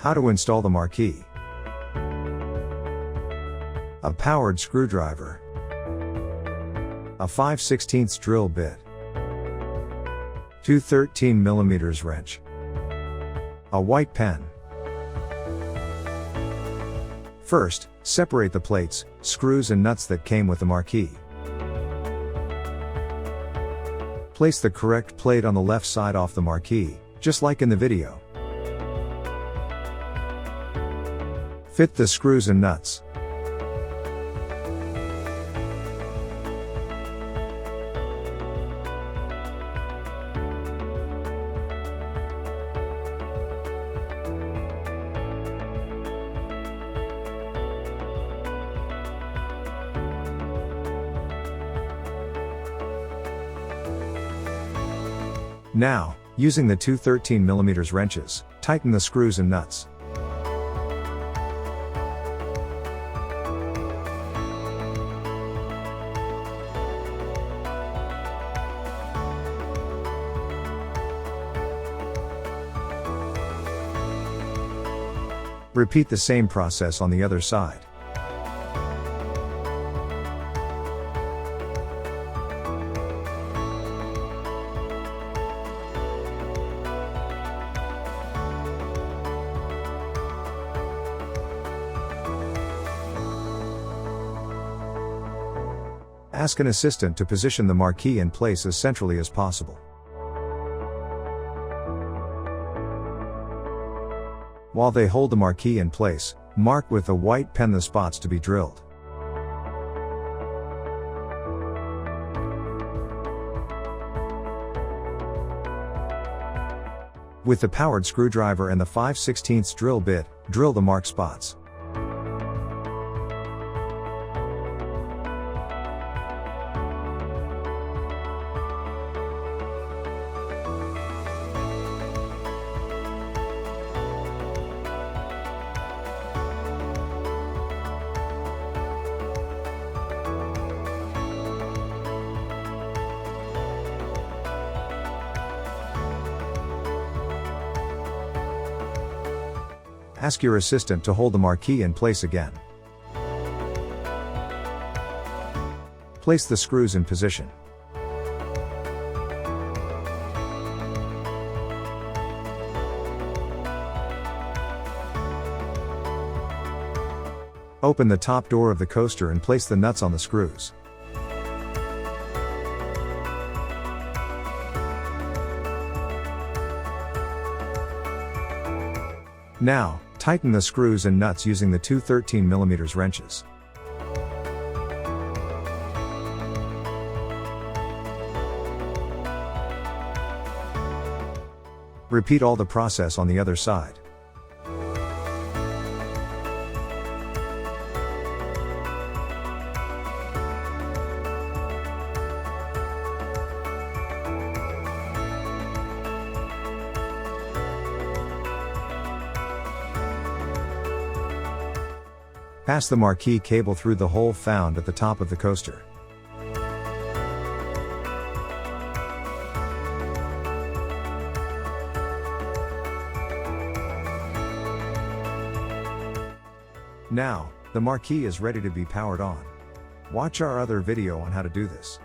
How to install the Marquee. A powered screwdriver. A 5/16 drill bit. 2 13mm wrench. A white pen. First, separate the plates, screws and nuts that came with the Marquee. Place the correct plate on the left side off the Marquee, just like in the video. Fit the screws and nuts. Now, using the 2 13mm wrenches, tighten the screws and nuts. Repeat the same process on the other side. Ask an assistant to position the Marquee in place as centrally as possible. While they hold the Marquee in place, mark with a white pen the spots to be drilled. With the powered screwdriver and the 5/16 drill bit, drill the marked spots. Ask your assistant to hold the Marquee in place again. Place the screws in position. Open the top door of the coaster and place the nuts on the screws. Now, tighten the screws and nuts using the 2 13mm wrenches. Repeat all the process on the other side. Pass the Marquee cable through the hole found at the top of the coaster. Now, the Marquee is ready to be powered on. Watch our other video on how to do this.